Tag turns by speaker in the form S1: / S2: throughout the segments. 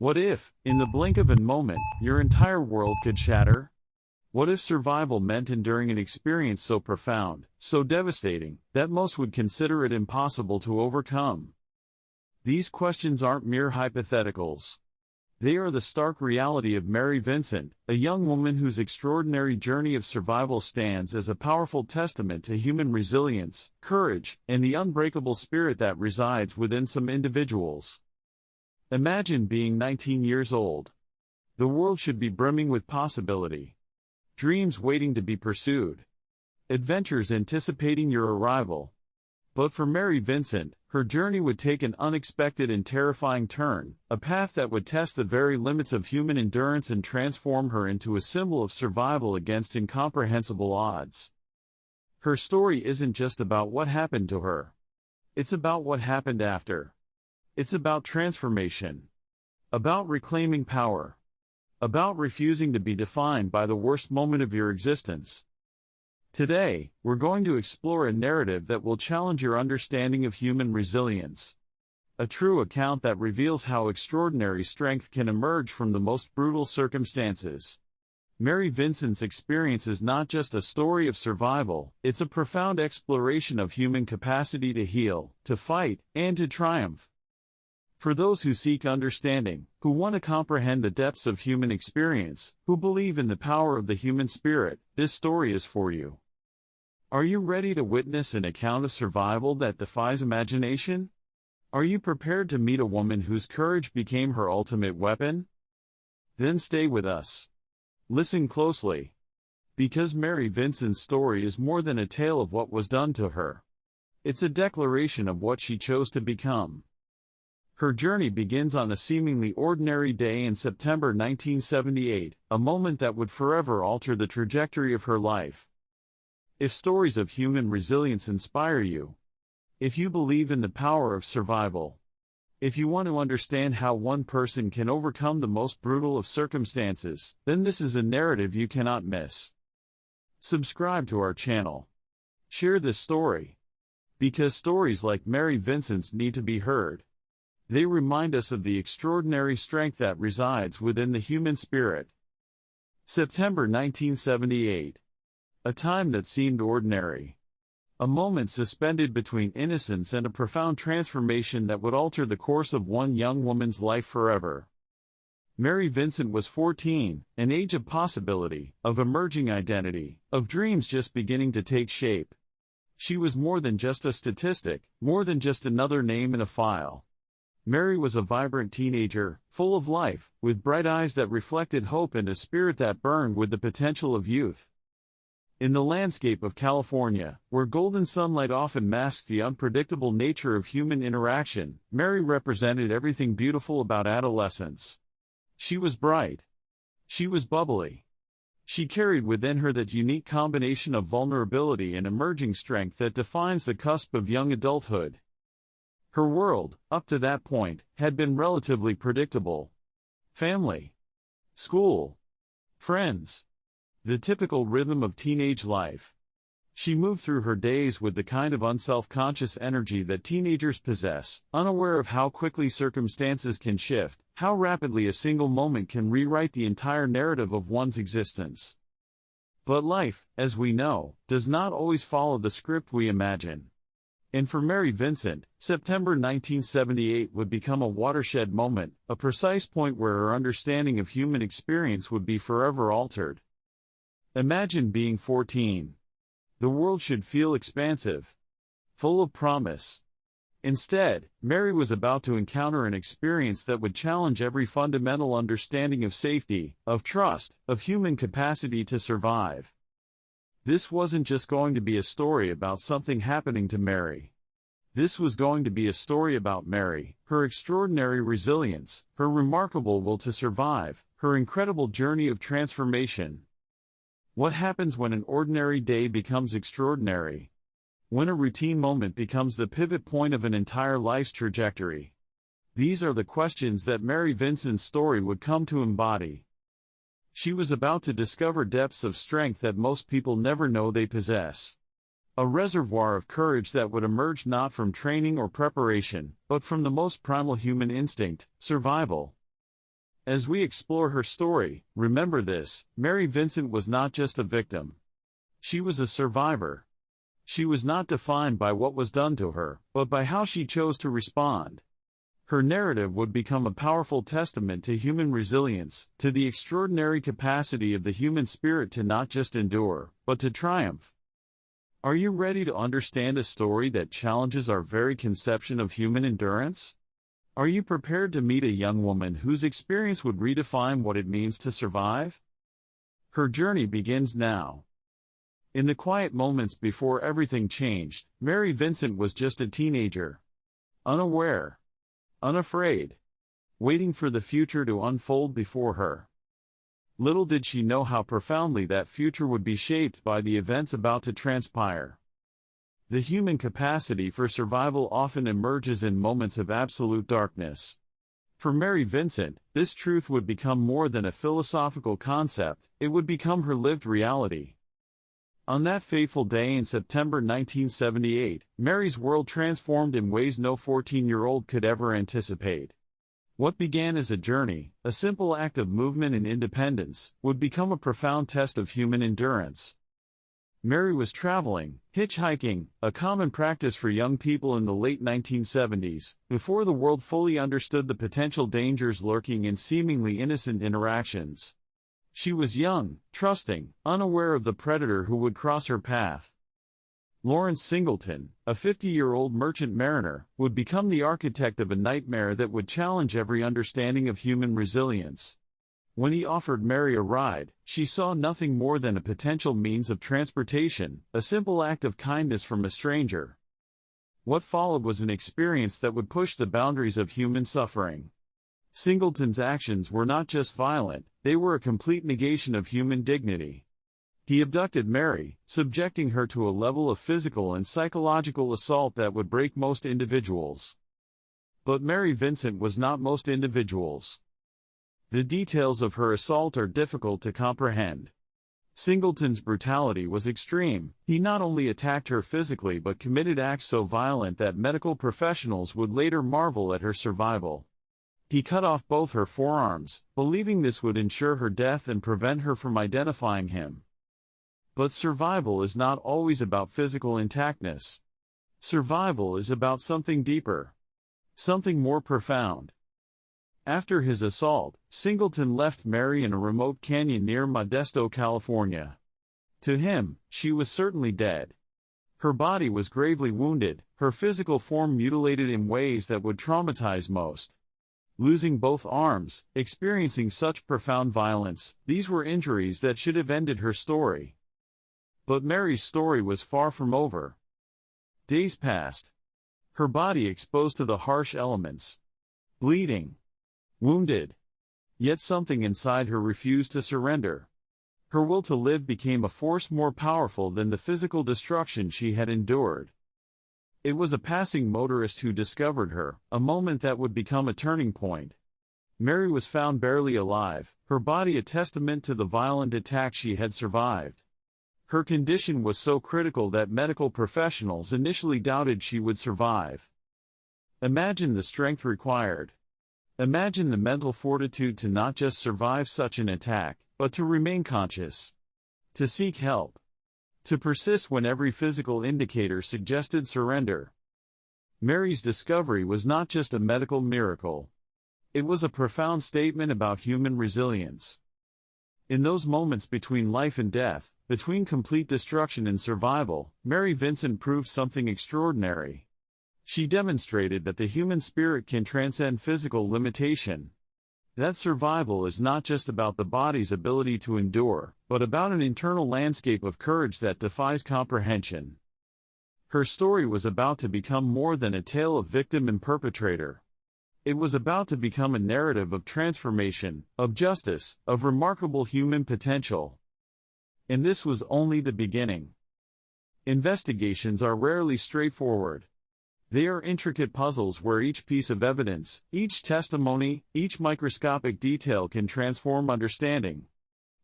S1: What if, in the blink of an moment, your entire world could shatter? What if survival meant enduring an experience so profound, so devastating, that most would consider it impossible to overcome? These questions aren't mere hypotheticals. They are the stark reality of Mary Vincent, a young woman whose extraordinary journey of survival stands as a powerful testament to human resilience, courage, and the unbreakable spirit that resides within some individuals. Imagine being 19 years old. The world should be brimming with possibility. Dreams waiting to be pursued. Adventures anticipating your arrival. But for Mary Vincent, her journey would take an unexpected and terrifying turn, a path that would test the very limits of human endurance and transform her into a symbol of survival against incomprehensible odds. Her story isn't just about what happened to her. It's about what happened after. It's about transformation. About reclaiming power. About refusing to be defined by the worst moment of your existence. Today, we're going to explore a narrative that will challenge your understanding of human resilience. A true account that reveals how extraordinary strength can emerge from the most brutal circumstances. Mary Vincent's experience is not just a story of survival, it's a profound exploration of human capacity to heal, to fight, and to triumph. For those who seek understanding, who want to comprehend the depths of human experience, who believe in the power of the human spirit, this story is for you. Are you ready to witness an account of survival that defies imagination? Are you prepared to meet a woman whose courage became her ultimate weapon? Then stay with us. Listen closely. Because Mary Vincent's story is more than a tale of what was done to her. It's a declaration of what she chose to become. Her journey begins on a seemingly ordinary day in September 1978, a moment that would forever alter the trajectory of her life. If stories of human resilience inspire you, if you believe in the power of survival, if you want to understand how one person can overcome the most brutal of circumstances, then this is a narrative you cannot miss. Subscribe to our channel. Share this story. Because stories like Mary Vincent's need to be heard. They remind us of the extraordinary strength that resides within the human spirit. September 1978. A time that seemed ordinary. A moment suspended between innocence and a profound transformation that would alter the course of one young woman's life forever. Mary Vincent was 14, an age of possibility, of emerging identity, of dreams just beginning to take shape. She was more than just a statistic, more than just another name in a file. Mary was a vibrant teenager, full of life, with bright eyes that reflected hope and a spirit that burned with the potential of youth. In the landscape of California, where golden sunlight often masks the unpredictable nature of human interaction, Mary represented everything beautiful about adolescence. She was bright. She was bubbly. She carried within her that unique combination of vulnerability and emerging strength that defines the cusp of young adulthood. Her world, up to that point, had been relatively predictable. Family. School. Friends. The typical rhythm of teenage life. She moved through her days with the kind of unself-conscious energy that teenagers possess, unaware of how quickly circumstances can shift, how rapidly a single moment can rewrite the entire narrative of one's existence. But life, as we know, does not always follow the script we imagine. And for Mary Vincent, September 1978 would become a watershed moment, a precise point where her understanding of human experience would be forever altered. Imagine being 14. The world should feel expansive, full of promise. Instead, Mary was about to encounter an experience that would challenge every fundamental understanding of safety, of trust, of human capacity to survive. This wasn't just going to be a story about something happening to Mary. This was going to be a story about Mary, her extraordinary resilience, her remarkable will to survive, her incredible journey of transformation. What happens when an ordinary day becomes extraordinary? When a routine moment becomes the pivot point of an entire life's trajectory? These are the questions that Mary Vincent's story would come to embody. She was about to discover depths of strength that most people never know they possess. A reservoir of courage that would emerge not from training or preparation, but from the most primal human instinct, survival. As we explore her story, remember this: Mary Vincent was not just a victim. She was a survivor. She was not defined by what was done to her, but by how she chose to respond. Her narrative would become a powerful testament to human resilience, to the extraordinary capacity of the human spirit to not just endure, but to triumph. Are you ready to understand a story that challenges our very conception of human endurance? Are you prepared to meet a young woman whose experience would redefine what it means to survive? Her journey begins now. In the quiet moments before everything changed, Mary Vincent was just a teenager. Unaware. Unafraid. Waiting for the future to unfold before her. Little did she know how profoundly that future would be shaped by the events about to transpire. The human capacity for survival often emerges in moments of absolute darkness. For Mary Vincent, this truth would become more than a philosophical concept, it would become her lived reality. On that fateful day in September 1978, Mary's world transformed in ways no 14-year-old could ever anticipate. What began as a journey, a simple act of movement and independence, would become a profound test of human endurance. Mary was traveling, hitchhiking, a common practice for young people in the late 1970s, before the world fully understood the potential dangers lurking in seemingly innocent interactions. She was young, trusting, unaware of the predator who would cross her path. Lawrence Singleton, a 50-year-old merchant mariner, would become the architect of a nightmare that would challenge every understanding of human resilience. When he offered Mary a ride, she saw nothing more than a potential means of transportation, a simple act of kindness from a stranger. What followed was an experience that would push the boundaries of human suffering. Singleton's actions were not just violent, they were a complete negation of human dignity. He abducted Mary, subjecting her to a level of physical and psychological assault that would break most individuals. But Mary Vincent was not most individuals. The details of her assault are difficult to comprehend. Singleton's brutality was extreme. He not only attacked her physically but committed acts so violent that medical professionals would later marvel at her survival. He cut off both her forearms, believing this would ensure her death and prevent her from identifying him. But survival is not always about physical intactness. Survival is about something deeper. Something more profound. After his assault, Singleton left Mary in a remote canyon near Modesto, California. To him, she was certainly dead. Her body was gravely wounded, her physical form mutilated in ways that would traumatize most. Losing both arms, experiencing such profound violence, these were injuries that should have ended her story. But Mary's story was far from over. Days passed. Her body exposed to the harsh elements. Bleeding. Wounded. Yet something inside her refused to surrender. Her will to live became a force more powerful than the physical destruction she had endured. It was a passing motorist who discovered her, a moment that would become a turning point. Mary was found barely alive, her body a testament to the violent attack she had survived. Her condition was so critical that medical professionals initially doubted she would survive. Imagine the strength required. Imagine the mental fortitude to not just survive such an attack, but to remain conscious. To seek help. To persist when every physical indicator suggested surrender. Mary's discovery was not just a medical miracle. It was a profound statement about human resilience. In those moments between life and death, between complete destruction and survival, Mary Vincent proved something extraordinary. She demonstrated that the human spirit can transcend physical limitation. That survival is not just about the body's ability to endure, but about an internal landscape of courage that defies comprehension. Her story was about to become more than a tale of victim and perpetrator. It was about to become a narrative of transformation, of justice, of remarkable human potential. And this was only the beginning. Investigations are rarely straightforward. They are intricate puzzles where each piece of evidence, each testimony, each microscopic detail can transform understanding.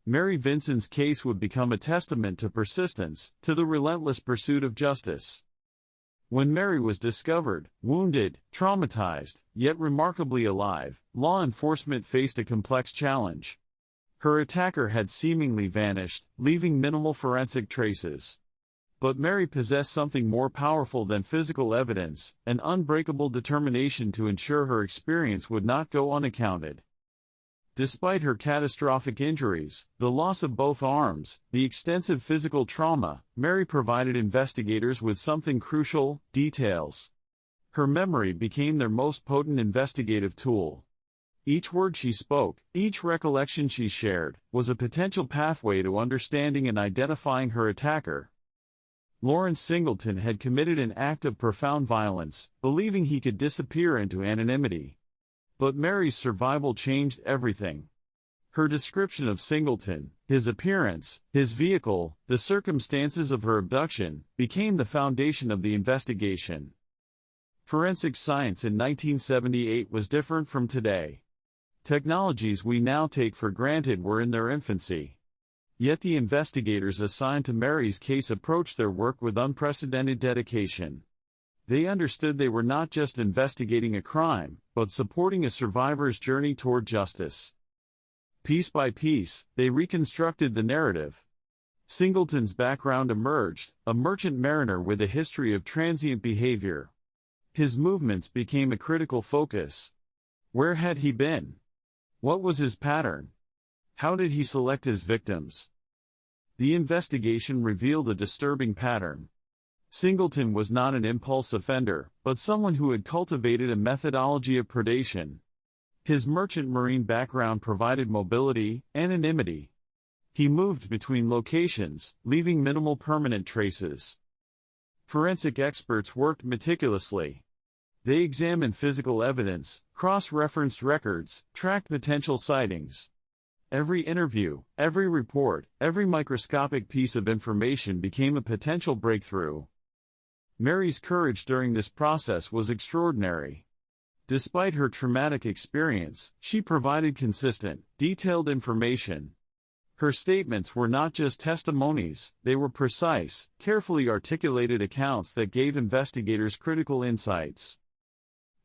S1: Mary Vincent's case would become a testament to persistence, to the relentless pursuit of justice. When Mary was discovered, wounded, traumatized, yet remarkably alive, law enforcement faced a complex challenge. Her attacker had seemingly vanished, leaving minimal forensic traces. But Mary possessed something more powerful than physical evidence, an unbreakable determination to ensure her experience would not go unaccounted. Despite her catastrophic injuries, the loss of both arms, the extensive physical trauma, Mary provided investigators with something crucial: details. Her memory became their most potent investigative tool. Each word she spoke, each recollection she shared, was a potential pathway to understanding and identifying her attacker. Lawrence Singleton had committed an act of profound violence, believing he could disappear into anonymity. But Mary's survival changed everything. Her description of Singleton, his appearance, his vehicle, the circumstances of her abduction, became the foundation of the investigation. Forensic science in 1978 was different from today. Technologies we now take for granted were in their infancy. Yet the investigators assigned to Mary's case approached their work with unprecedented dedication. They understood they were not just investigating a crime, but supporting a survivor's journey toward justice. Piece by piece, they reconstructed the narrative. Singleton's background emerged: a merchant mariner with a history of transient behavior. His movements became a critical focus. Where had he been? What was his pattern? How did he select his victims? The investigation revealed a disturbing pattern. Singleton was not an impulse offender, but someone who had cultivated a methodology of predation. His merchant marine background provided mobility, anonymity. He moved between locations, leaving minimal permanent traces. Forensic experts worked meticulously. They examined physical evidence, cross-referenced records, tracked potential sightings. Every interview, every report, every microscopic piece of information became a potential breakthrough. Mary's courage during this process was extraordinary. Despite her traumatic experience, she provided consistent, detailed information. Her statements were not just testimonies, they were precise, carefully articulated accounts that gave investigators critical insights.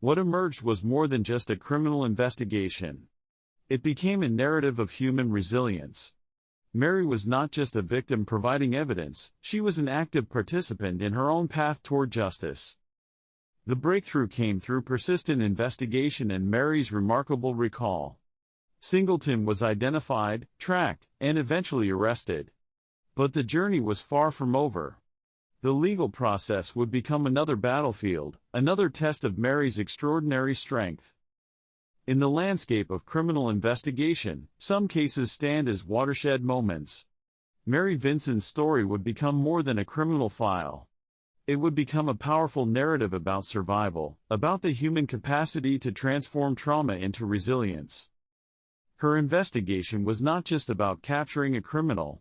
S1: What emerged was more than just a criminal investigation. It became a narrative of human resilience. Mary was not just a victim providing evidence, she was an active participant in her own path toward justice. The breakthrough came through persistent investigation and Mary's remarkable recall. Singleton was identified, tracked, and eventually arrested. But the journey was far from over. The legal process would become another battlefield, another test of Mary's extraordinary strength. In the landscape of criminal investigation, some cases stand as watershed moments. Mary Vincent's story would become more than a criminal file. It would become a powerful narrative about survival, about the human capacity to transform trauma into resilience. Her investigation was not just about capturing a criminal.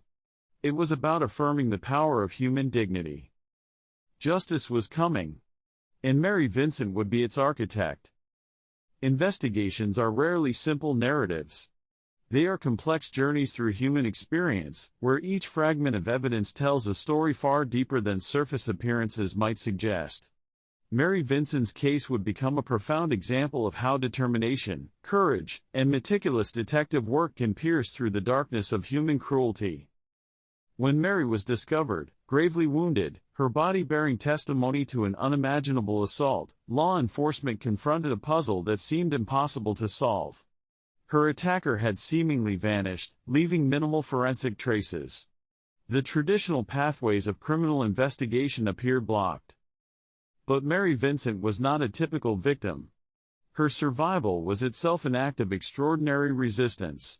S1: It was about affirming the power of human dignity. Justice was coming, and Mary Vincent would be its architect. Investigations are rarely simple narratives. They are complex journeys through human experience, where each fragment of evidence tells a story far deeper than surface appearances might suggest. Mary Vincent's case would become a profound example of how determination, courage, and meticulous detective work can pierce through the darkness of human cruelty. When Mary was discovered, gravely wounded, her body bearing testimony to an unimaginable assault, law enforcement confronted a puzzle that seemed impossible to solve. Her attacker had seemingly vanished, leaving minimal forensic traces. The traditional pathways of criminal investigation appeared blocked. But Mary Vincent was not a typical victim. Her survival was itself an act of extraordinary resistance.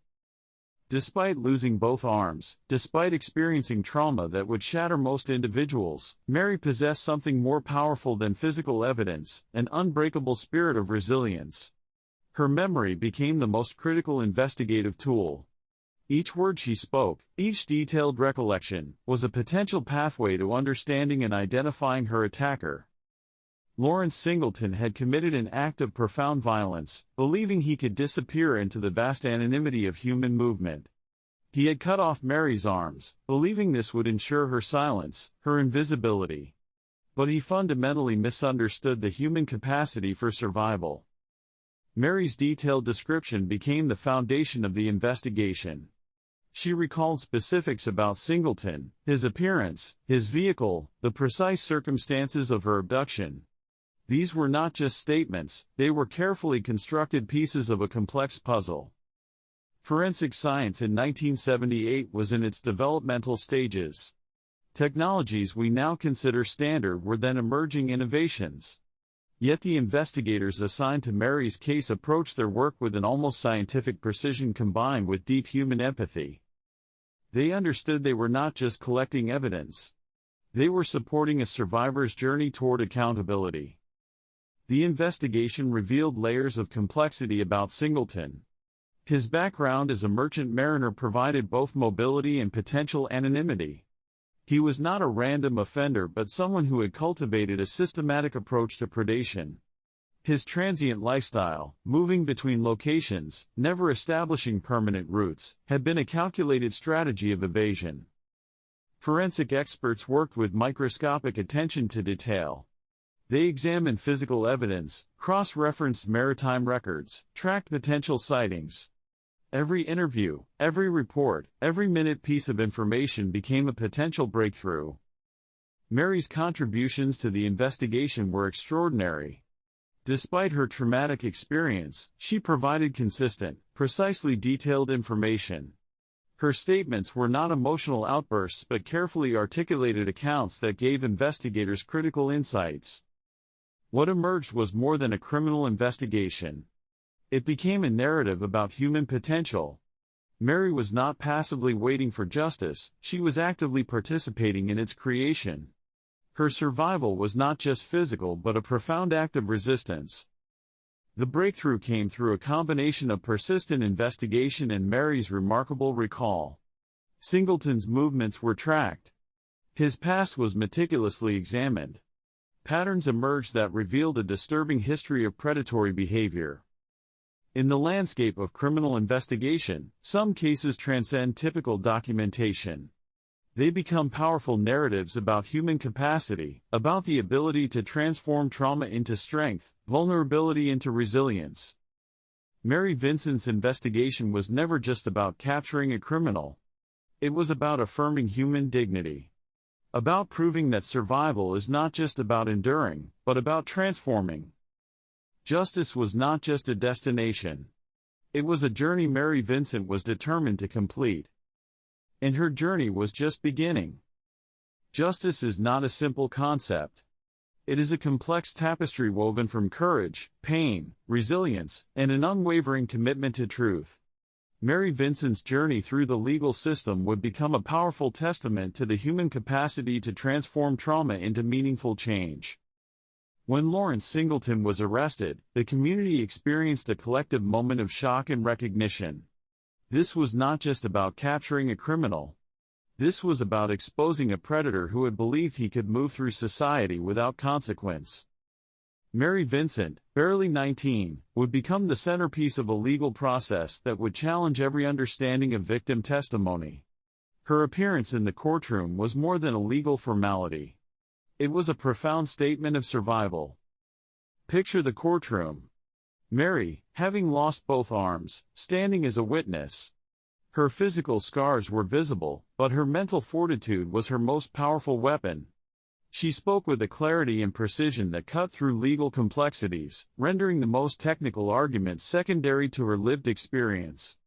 S1: Despite losing both arms, despite experiencing trauma that would shatter most individuals, Mary possessed something more powerful than physical evidence, an unbreakable spirit of resilience. Her memory became the most critical investigative tool. Each word she spoke, each detailed recollection, was a potential pathway to understanding and identifying her attacker. Lawrence Singleton had committed an act of profound violence, believing he could disappear into the vast anonymity of human movement. He had cut off Mary's arms, believing this would ensure her silence, her invisibility. But he fundamentally misunderstood the human capacity for survival. Mary's detailed description became the foundation of the investigation. She recalled specifics about Singleton, his appearance, his vehicle, the precise circumstances of her abduction. These were not just statements, they were carefully constructed pieces of a complex puzzle. Forensic science in 1978 was in its developmental stages. Technologies we now consider standard were then emerging innovations. Yet the investigators assigned to Mary's case approached their work with an almost scientific precision combined with deep human empathy. They understood they were not just collecting evidence. They were supporting a survivor's journey toward accountability. The investigation revealed layers of complexity about Singleton. His background as a merchant mariner provided both mobility and potential anonymity. He was not a random offender but someone who had cultivated a systematic approach to predation. His transient lifestyle, moving between locations, never establishing permanent roots, had been a calculated strategy of evasion. Forensic experts worked with microscopic attention to detail. They examined physical evidence, cross-referenced maritime records, tracked potential sightings. Every interview, every report, every minute piece of information became a potential breakthrough. Mary's contributions to the investigation were extraordinary. Despite her traumatic experience, she provided consistent, precisely detailed information. Her statements were not emotional outbursts but carefully articulated accounts that gave investigators critical insights. What emerged was more than a criminal investigation. It became a narrative about human potential. Mary was not passively waiting for justice, she was actively participating in its creation. Her survival was not just physical but a profound act of resistance. The breakthrough came through a combination of persistent investigation and Mary's remarkable recall. Singleton's movements were tracked. His past was meticulously examined. Patterns emerged that revealed a disturbing history of predatory behavior. In the landscape of criminal investigation, some cases transcend typical documentation. They become powerful narratives about human capacity, about the ability to transform trauma into strength, vulnerability into resilience. Mary Vincent's investigation was never just about capturing a criminal. It was about affirming human dignity. About proving that survival is not just about enduring, but about transforming. Justice was not just a destination. It was a journey Mary Vincent was determined to complete. And her journey was just beginning. Justice is not a simple concept. It is a complex tapestry woven from courage, pain, resilience, and an unwavering commitment to truth. Mary Vincent's journey through the legal system would become a powerful testament to the human capacity to transform trauma into meaningful change. When Lawrence Singleton was arrested, the community experienced a collective moment of shock and recognition. This was not just about capturing a criminal. This was about exposing a predator who had believed he could move through society without consequence. Mary Vincent, barely 19, would become the centerpiece of a legal process that would challenge every understanding of victim testimony. Her appearance in the courtroom was more than a legal formality. It was a profound statement of survival. Picture the courtroom. Mary, having lost both arms, standing as a witness. Her physical scars were visible, but her mental fortitude was her most powerful weapon. She spoke with a clarity and precision that cut through legal complexities, rendering the most technical arguments secondary to her lived experience.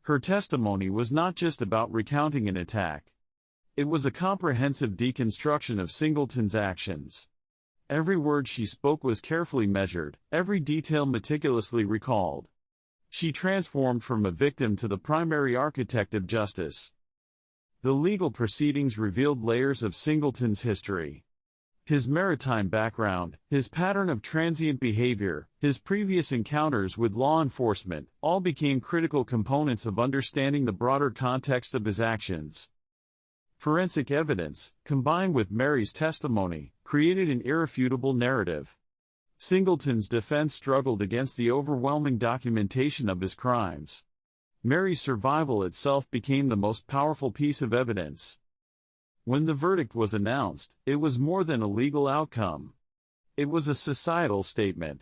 S1: Her testimony was not just about recounting an attack. It was a comprehensive deconstruction of Singleton's actions. Every word she spoke was carefully measured, every detail meticulously recalled. She transformed from a victim to the primary architect of justice. The legal proceedings revealed layers of Singleton's history. His maritime background, his pattern of transient behavior, his previous encounters with law enforcement, all became critical components of understanding the broader context of his actions. Forensic evidence, combined with Mary's testimony, created an irrefutable narrative. Singleton's defense struggled against the overwhelming documentation of his crimes. Mary's survival itself became the most powerful piece of evidence. When the verdict was announced, it was more than a legal outcome. It was a societal statement.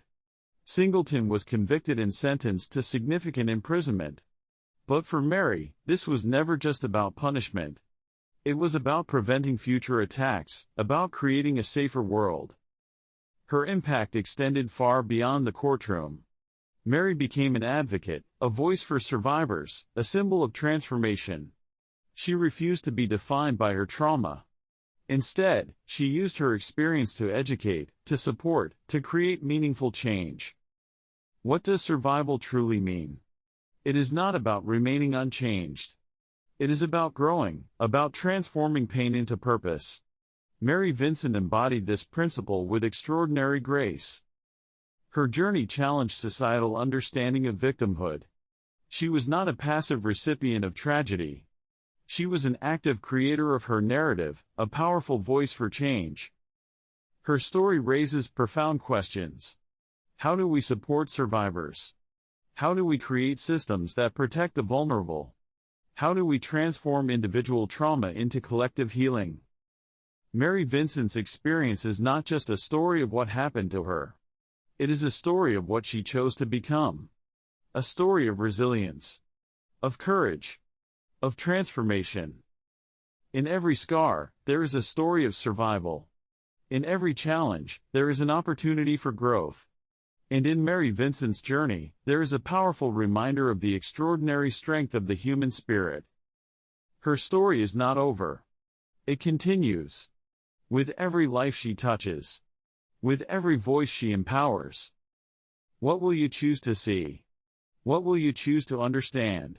S1: Singleton was convicted and sentenced to significant imprisonment. But for Mary, this was never just about punishment. It was about preventing future attacks, about creating a safer world. Her impact extended far beyond the courtroom. Mary became an advocate, a voice for survivors, a symbol of transformation. She refused to be defined by her trauma. Instead, she used her experience to educate, to support, to create meaningful change. What does survival truly mean? It is not about remaining unchanged. It is about growing, about transforming pain into purpose. Mary Vincent embodied this principle with extraordinary grace. Her journey challenged societal understanding of victimhood. She was not a passive recipient of tragedy. She was an active creator of her narrative, a powerful voice for change. Her story raises profound questions. How do we support survivors? How do we create systems that protect the vulnerable? How do we transform individual trauma into collective healing? Mary Vincent's experience is not just a story of what happened to her. It is a story of what she chose to become. A story of resilience, of courage, of transformation. In every scar, there is a story of survival. In every challenge, there is an opportunity for growth. And in Mary Vincent's journey, there is a powerful reminder of the extraordinary strength of the human spirit. Her story is not over. It continues. With every life she touches. With every voice she empowers. What will you choose to see? What will you choose to understand?